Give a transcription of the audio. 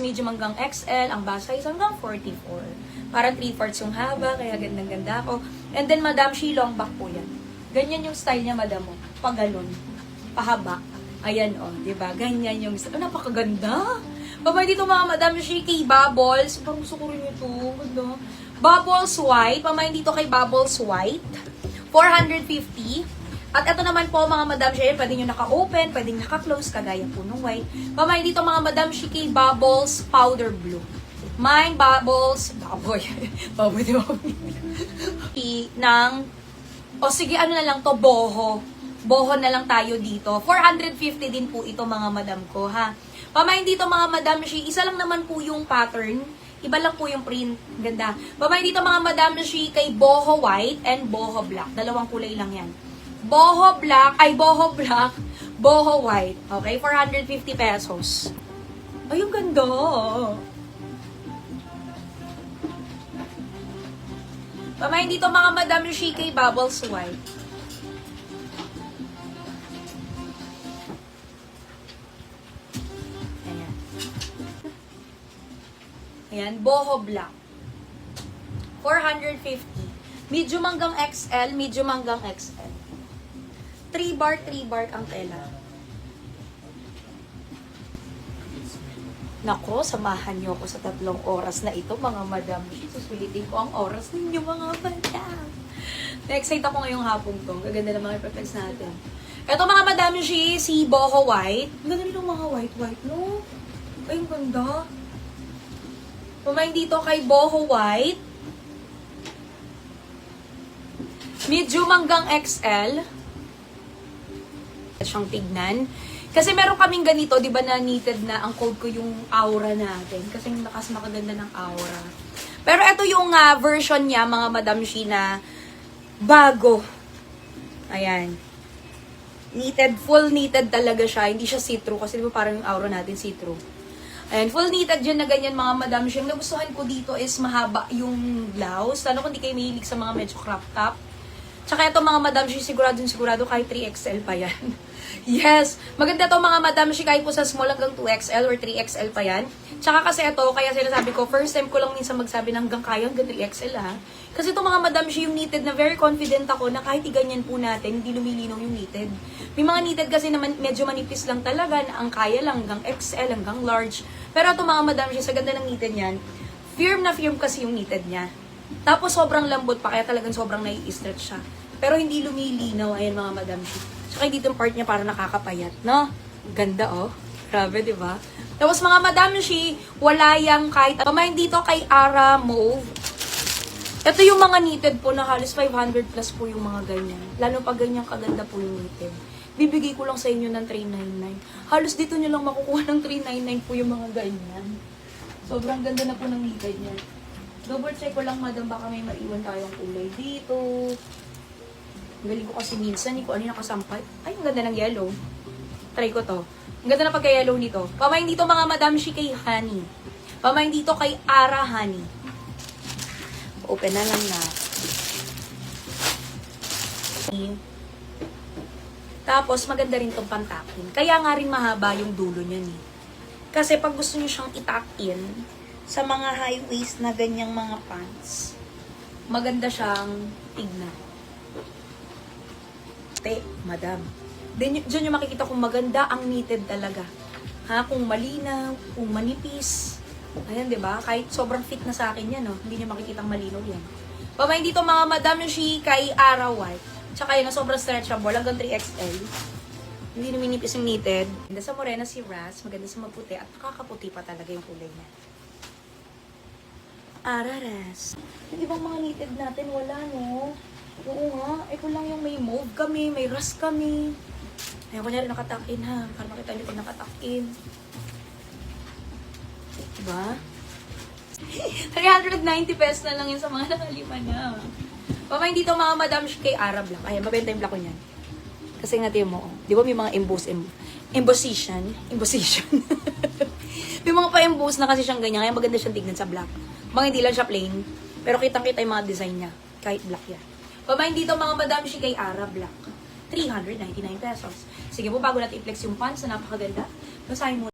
Medium hanggang XL, ang bust size hanggang 44. Parang 3/4 yung haba, kaya gandang-ganda ako. And then, Madam, she long back po yan. Ganyan yung style niya, Madam, oh. Pagalon. Pahaba. Ayan, oh, diba? Ganyan yung style. Oh, napakaganda. Babay dito, mga Madam, she kay Bubbles. Parang gusto ko rin ito. Ganda. Bubbles White. Pamain dito kay Bubbles White. 450. At ito naman po, mga Madam Shea, pwede nyo naka-open, pwede naka-close, kagaya po nung white. Pamay dito, mga Madam Shea, Bubbles Powder Blue. Mine, Bubbles, baboy. Baboy, di ba? O sige, ano na lang to, boho. Boho na lang tayo dito. 450 din po ito, mga Madam ko, ha? Pamay dito, mga Madam Shea, isa lang naman po yung pattern. Iba lang po yung print. Ganda. Pamay dito, mga Madam Shea, kay Boho White and Boho Black. Dalawang kulay lang yan. Boho Black, Boho White. Okay, 450 pesos. Ay, yung ganda. Pamain dito, mga Madam Shea, Bubbles White. Ayan. Ayan, Boho Black. 450. Medium hanggang XL, medium hanggang XL. 3 bar ang tela. Nako, samahan niyo ako sa 3 oras na ito, mga Madam. Susulitin ko ang oras ninyo, mga Madam. Na-excite ako ngayong hapon to. Gaganda ng mga effects natin. Ito, mga Madam, si Boho White. Ang ganda nito mga white, no? Ay, ang ganda. Pumain dito kay Boho White. Medium hanggang XL. Siyang tignan. Kasi meron kaming ganito, di ba, na knitted na ang code ko yung aura natin. Kasi mas makaganda ng aura. Pero ito yung version niya, mga Madam Shea, na bago. Ayan. Knitted, full knitted talaga siya. Hindi siya see-through kasi di ba parang yung aura natin see-through. Ayan, full knitted dyan na ganyan, mga Madam Shea. Ang nagustuhan ko dito is mahaba yung blouse. Lalo kung di kayo mahilig sa mga medyo crop top. Tsaka ito, mga Madam Shea, sigurado kahit 3XL pa yan. Yes! Maganda to, mga Madam Shea, kahit po sa small hanggang 2XL or 3XL pa yan. Tsaka kasi ito, kaya sinasabi ko, first time ko lang minsan magsabi na hanggang kaya hanggang 3XL, ha. Kasi ito, mga Madam Shea, yung knitted na very confident ako na kahit iganyan po natin, hindi lumilinaw yung knitted. May mga knitted kasi naman medyo manipis lang talaga, na ang kaya lang hanggang XL, hanggang large. Pero ito, mga Madam Shea, sa ganda ng knitted niyan, firm na firm kasi yung knitted niya. Tapos sobrang lambot pa, kaya talagang sobrang nai-stretch siya. Pero hindi lumilinaw, ayan, mga Madam Shea. Tsaka dito yung part niya para nakakapayat, no? Ganda, oh. Grabe, di ba? Tapos, mga Madam Shea, wala yang kahit... Pamain dito kay Ara Mauve. Ito yung mga knitted po na halos 500 plus po yung mga ganyan. Lalo pag ganyan kaganda po yung knitted. Bibigay ko lang sa inyo ng 399. Halos dito nyo lang makukuha ng 399 po yung mga ganyan. Sobrang ganda na po ng knitted niya. Double check ko lang, Madam, baka may maiwan tayong kulay dito. Galing ko kasi minsan, kung ano yung nakasampay. Ay, ang ganda ng yellow. Try ko to. Ang ganda na pagka-yellow nito. Pamain dito, mga Madam Shea, kay Honey. Pamain dito kay Ara Honey. Open na lang na. Tapos, maganda rin tong pantakin. Kaya nga rin mahaba yung dulo niyan, eh. Kasi pag gusto niyo siyang itak-in sa mga high waist na ganyang mga pants, maganda siyang tignan. Madam. Diyan nyo makikita kung maganda ang knitted talaga. Ha? Kung malinaw, kung manipis. Ayan, diba? Kahit sobrang fit na sa akin yan, no? Hindi nyo makikita malinaw yan. Pamain dito, mga Madam Shea, kay Ara White. Tsaka yun, sobrang stretchable, hanggang 3XL. Hindi numinipis yung knitted. Maganda sa morena si Ras, maganda sa maputi, at nakakaputi pa talaga yung kulay niya. Ara Ras. Yung ibang mga knitted natin, wala, no? Oo nga, ito lang yung may mauve kami, may rust kami. Ayan, kunyari nakatakin, ha? Para makita nyo pag nakatakin. Diba? 390 pesos na lang yun sa mga nakalima niya. Pamain dito, mga Madam Shea, kay Ara Black. Ayan, mabenta yung black ko niyan. Kasi natin mo, di ba may mga embossation? May mga pa-emboss na kasi siyang ganyan, kaya maganda siyang tignan sa black. Mga hindi lang siya plain, pero kitang-kita yung mga design niya. kahit black yan. Pamain dito mga Madam Shi kay Ara Black. 399 pesos. Sige po, bago natin i-flex yung pants na napakaganda, basahin mo